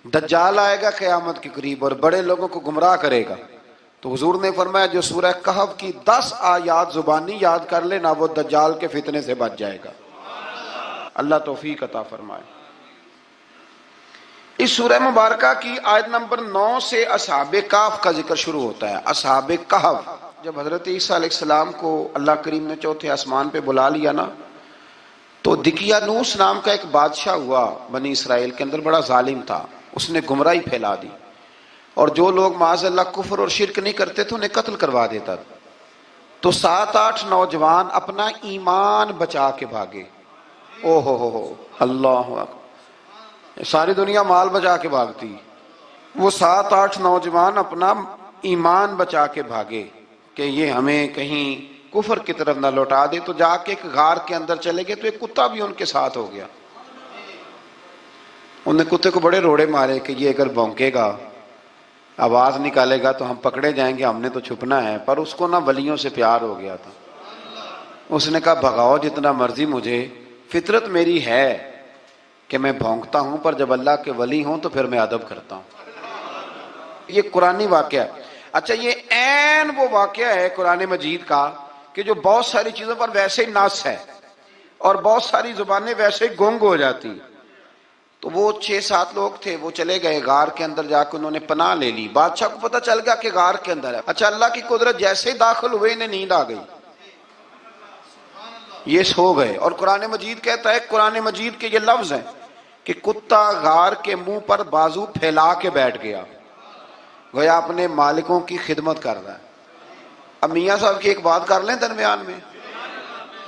دجال آئے گا قیامت کے قریب اور بڑے لوگوں کو گمراہ کرے گا. تو حضور نے فرمایا جو سورہ کہف کی 10 آیات زبانی یاد کر لے نہ، وہ دجال کے فتنے سے بچ جائے گا. اللہ توفیق عطا فرمائے. اس سورہ مبارکہ کی آیت نمبر 9 سے اصحاب کہف کا ذکر شروع ہوتا ہے. اصحاب کہف، جب حضرت عیسیٰ علیہ السلام کو اللہ کریم نے چوتھے آسمان پہ بلا لیا نا، تو دقیانوس نام کا ایک بادشاہ ہوا بنی اسرائیل کے اندر، بڑا ظالم تھا. اس نے گمراہی پھیلا دی، اور جو لوگ معاذ اللہ کفر اور شرک نہیں کرتے تھے انہیں قتل کروا دیتا تھا. تو 7-8 نوجوان اپنا ایمان بچا کے بھاگے. او ہو اللہ اکبر، ساری دنیا مال بچا کے بھاگتی، وہ 7-8 نوجوان اپنا ایمان بچا کے بھاگے کہ یہ ہمیں کہیں کفر کی طرف نہ لوٹا دے. تو جا کے ایک غار کے اندر چلے گئے، تو ایک کتا بھی ان کے ساتھ ہو گیا. انہوں نے کتے کو بڑے روڑے مارے کہ یہ اگر بھونکے گا، آواز نکالے گا تو ہم پکڑے جائیں گے، ہم نے تو چھپنا ہے. پر اس کو نہ ولیوں سے پیار ہو گیا تھا. اس نے کہا بھگاؤ جتنا مرضی مجھے، فطرت میری ہے کہ میں بھونکتا ہوں، پر جب اللہ کے ولی ہوں تو پھر میں ادب کرتا ہوں. یہ قرآنی واقعہ ہے. اچھا، یہ عین وہ واقعہ ہے قرآن مجید کا کہ جو بہت ساری چیزوں پر ویسے ہی نص ہے اور بہت ساری زبانیں ویسے ہی گنگ ہو جاتی. تو وہ 6-7 لوگ تھے، وہ چلے گئے غار کے اندر، جا کے انہوں نے پناہ لے لی. بادشاہ کو پتہ چل گیا کہ غار کے اندر ہے. اچھا، اللہ کی قدرت، جیسے ہی داخل ہوئے انہیں نیند آ گئی، یہ سو گئے. اور قرآن مجید کہتا ہے، قرآن مجید کے یہ لفظ ہیں کہ کتا غار کے منہ پر بازو پھیلا کے بیٹھ گیا، گویا اپنے مالکوں کی خدمت کر رہا ہے. اب میاں صاحب کی ایک بات کر لیں درمیان میں.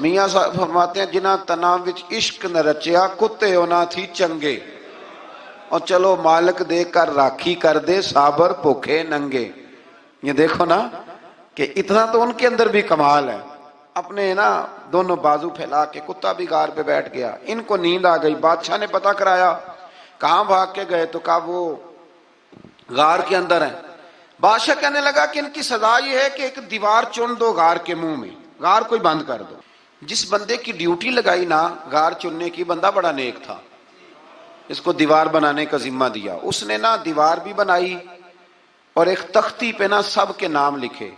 میاں صاحب فرماتے ہیں جنہ تنا وچ عشق نہ رچیا، کتے ہونا تھی چنگے، اور چلو مالک دے کر راکھی کر دے، صابر بھوکے ننگے. یہ دیکھو نا کہ اتنا تو ان کے اندر بھی کمال ہے. اپنے نا دونوں بازو پھیلا کے، کتا بھی غار پہ بیٹھ گیا. ان کو نیند آ گئی. بادشاہ نے پتہ کرایا کہاں بھاگ کے گئے، تو کہا وہ غار کے اندر ہیں. بادشاہ کہنے لگا کہ ان کی سزا یہ ہے کہ ایک دیوار چن دو غار کے منہ میں، غار کوئی بند کر دو. جس بندے کی ڈیوٹی لگائی نا غار چننے کی، بندہ بڑا نیک تھا، اس کو دیوار بنانے کا ذمہ دیا. اس نے نا دیوار بھی بنائی اور ایک تختی پہ نا سب کے نام لکھے،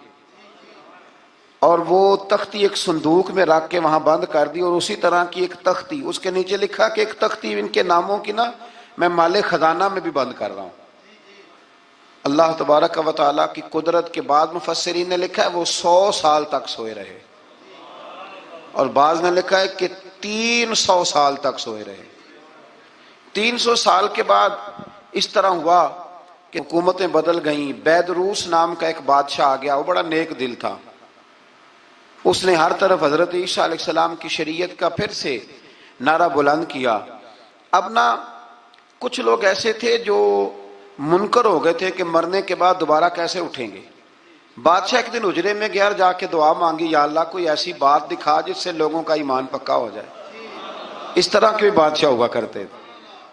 اور وہ تختی ایک صندوق میں رکھ کے وہاں بند کر دی. اور اسی طرح کی ایک تختی اس کے نیچے لکھا کہ ایک تختی ان کے ناموں کی نا میں مال خزانہ میں بھی بند کر رہا ہوں. اللہ تبارک و تعالیٰ کی قدرت کے بعد مفسرین نے لکھا ہے وہ 100 سال تک سوئے رہے، اور بعض نے لکھا ہے کہ 300 سال تک سوئے رہے. 300 سال کے بعد اس طرح ہوا کہ حکومتیں بدل گئیں. بیدروس نام کا ایک بادشاہ آ گیا، وہ بڑا نیک دل تھا. اس نے ہر طرف حضرت عیسیٰ علیہ السلام کی شریعت کا پھر سے نعرہ بلند کیا. اب نا کچھ لوگ ایسے تھے جو منکر ہو گئے تھے کہ مرنے کے بعد دوبارہ کیسے اٹھیں گے. بادشاہ ایک دن حجرے میں گیا، جا کے دعا مانگی، یا اللہ کوئی ایسی بات دکھا جس سے لوگوں کا ایمان پکا ہو جائے. اس طرح کے بھی بادشاہ ہوا کرتے تھے.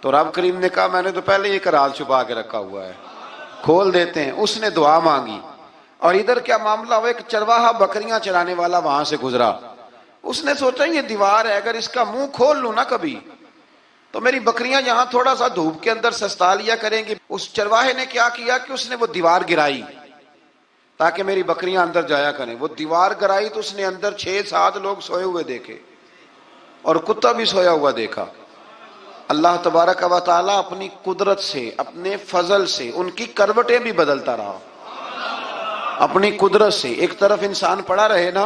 تو رب کریم نے کہا میں نے تو پہلے یہ راز چھپا کے رکھا ہوا ہے، کھول دیتے ہیں. اس نے دعا مانگی، اور ادھر کیا معاملہ ہوا، ایک چرواہا بکریاں چرانے والا وہاں سے گزرا. اس نے سوچا یہ دیوار ہے، اگر اس کا منہ کھول لوں نا کبھی تو میری بکریاں یہاں تھوڑا سا دھوپ کے اندر سستا لیا کریں گی. اس چرواہے نے کیا کیا کہ اس نے وہ دیوار گرائی تاکہ میری بکریاں اندر جایا کریں. وہ دیوار گرائی تو اس نے اندر 6-7 لوگ سوئے ہوئے دیکھے، اور کتا بھی سویا ہوا دیکھا. اللہ تبارک و تعالیٰ اپنی قدرت سے، اپنے فضل سے ان کی کروٹیں بھی بدلتا رہا. اپنی قدرت سے ایک طرف انسان پڑا رہے نا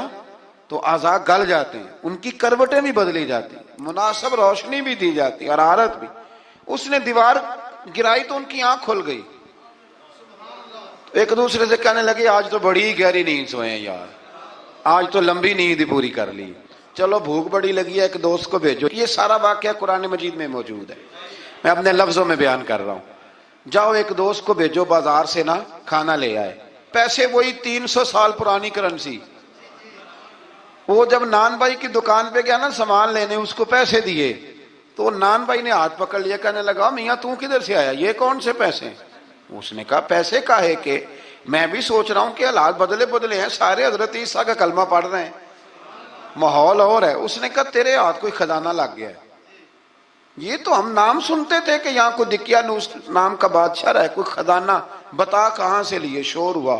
تو اعضاء گل جاتے ہیں، ان کی کروٹیں بھی بدلی جاتی، مناسب روشنی بھی دی جاتی، حرارت بھی. اس نے دیوار گرائی تو ان کی آنکھ کھل گئی. ایک دوسرے سے کہنے لگے آج تو بڑی گہری نیند سوئے ہیں یار، آج تو لمبی نیند ہی پوری کر لی. چلو بھوک بڑی لگی ہے، ایک دوست کو بھیجو. یہ سارا واقعہ قرآن مجید میں موجود ہے، میں اپنے لفظوں میں بیان کر رہا ہوں. جاؤ ایک دوست کو بھیجو بازار سے نا کھانا لے آئے. پیسے وہی 300 سال پرانی کرنسی. وہ جب نان بھائی کی دکان پہ گیا نا سامان لینے، اس کو پیسے دیے تو نان بھائی نے ہاتھ پکڑ لیا، کہنے لگا میاں تو کدھر سے آیا، یہ کون سے پیسے؟ اس نے کہا پیسے کاہے کہ میں بھی سوچ رہا ہوں کہ حالات بدلے ہیں، سارے حضرت عیسیٰ کا کلمہ پڑھ رہے ہیں، ماحول اور ہے. اس نے کہا تیرے ہاتھ کوئی خزانہ لگ گیا ہے. یہ تو ہم نام سنتے تھے کہ یہاں کوئی دقیانوس نام کا بادشاہ رہا ہے، کوئی خزانہ، بتا کہاں سے لیے، شور ہوا،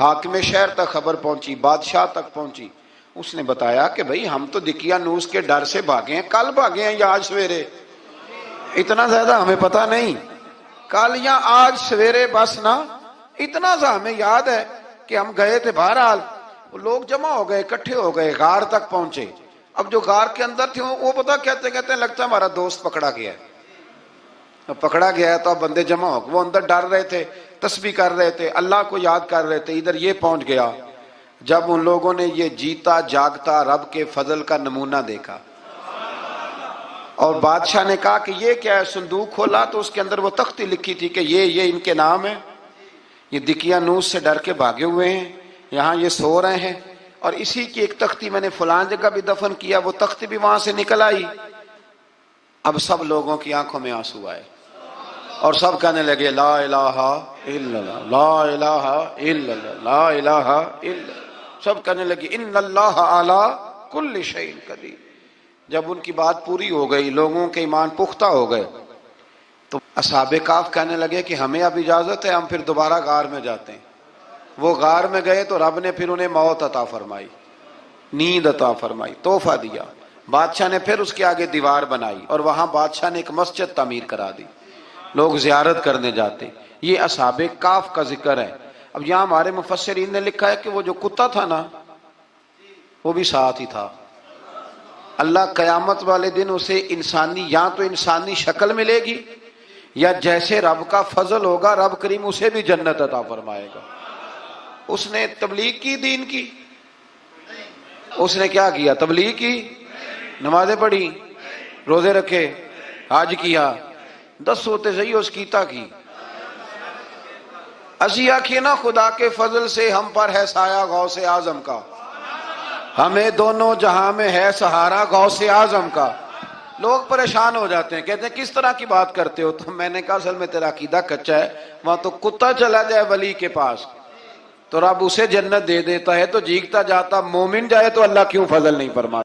حاکم شہر تک خبر پہنچی، بادشاہ تک پہنچی، اس نے بتایا کہ بھئی ہم تو دقیانوس کے ڈر سے بھاگے ہیں، کل بھاگے ہیں یا آج سویرے، اتنا زیادہ ہمیں پتہ نہیں، کل یا آج سویرے بس نا، اتنا سا ہمیں یاد ہے کہ ہم گئے تھے، بہرحال لوگ جمع ہو گئے، اکٹھے ہو گئے، غار تک پہنچے۔ اب جو غار کے اندر تھے وہ پتا کہتے ہیں لگتا ہے ہمارا دوست پکڑا گیا ہے، پکڑا گیا ہے، تو اب بندے جمع ہو گئے، وہ اندر ڈر رہے تھے، تسبیح کر رہے تھے، اللہ کو یاد کر رہے تھے، ادھر یہ پہنچ گیا۔ جب ان لوگوں نے یہ جیتا جاگتا رب کے فضل کا نمونہ دیکھا اور بادشاہ نے کہا کہ یہ کیا ہے، صندوق کھولا تو اس کے اندر وہ تختی لکھی تھی کہ یہ ان کے نام ہے، یہ دقیانوس سے ڈر کے بھاگے ہوئے ہیں، یہاں یہ سو رہے ہیں، اور اسی کی ایک تختی میں نے فلان جگہ بھی دفن کیا، وہ تختی بھی وہاں سے نکل آئی۔ اب سب لوگوں کی آنکھوں میں آنسو آئے اور سب کہنے لگے لا الہ الا اللہ، لا الہ الا اللہ، لا الہ الا اللہ، سب کہنے لگے ان اللہ علی کل شیء قدیر۔ جب ان کی بات پوری ہو گئی، لوگوں کے ایمان پختہ ہو گئے، تو اصحاب کہف کہنے لگے کہ ہمیں اب اجازت ہے، ہم پھر دوبارہ غار میں جاتے ہیں۔ وہ غار میں گئے تو رب نے پھر انہیں موت عطا فرمائی، نیند عطا فرمائی، تحفہ دیا۔ بادشاہ نے پھر اس کے آگے دیوار بنائی اور وہاں بادشاہ نے ایک مسجد تعمیر کرا دی، لوگ زیارت کرنے جاتے۔ یہ اصحاب کہف کا ذکر ہے۔ اب یہاں ہمارے مفسرین نے لکھا ہے کہ وہ جو کتا تھا نا، وہ بھی ساتھ ہی تھا۔ اللہ قیامت والے دن اسے انسانی، یا تو انسانی شکل ملے گی، یا جیسے رب کا فضل ہوگا رب کریم اسے بھی جنت عطا فرمائے گا۔ اس نے تبلیغ کی، دین کی، اس نے کیا کیا؟ تبلیغ کی، نمازیں پڑھی، روزے رکھے، حج کیا، 10 ہوتے صحیح اس کیتا کی۔ اسی آنکھیں نا خدا کے فضل سے ہم پر ہے سایہ غوث اعظم کا، ہمیں دونوں جہاں میں ہے سہارا غوث اعظم کا۔ لوگ پریشان ہو جاتے ہیں، کہتے ہیں کس طرح کی بات کرتے ہو؟ تو میں نے کہا اصل میں تیرا عقیدہ کچا ہے، وہاں تو کتا چلا جائے ولی کے پاس تو رب اسے جنت دے دیتا ہے، تو جھیکتا جاتا مومن جائے تو اللہ کیوں فضل نہیں فرماتا؟